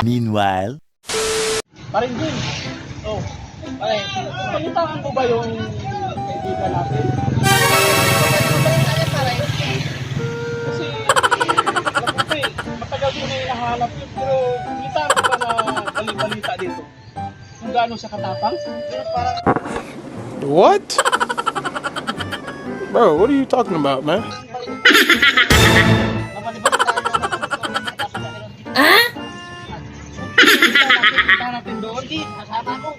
Meanwhile, Parin din. Oh, pare, palitaan mo ba yung kaibigan natin? Kasi, alam mo ba matagal din na hinahanap yun, pero balitaan mo ba na balita dito? Kung gaano siya katapang? Pero parang, What? Bro, what are you talking about, man? kita natin doon. Hindi, kasama ko.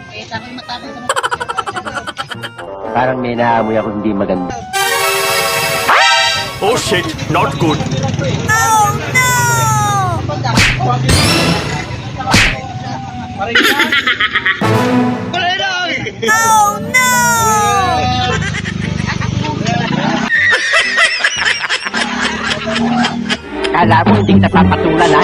Kaya sa akin matapang sa Parang may naamoy ako hindi maganda. oh shit, not good. Parin ka? Kala mo hindi kita papatulan, ha?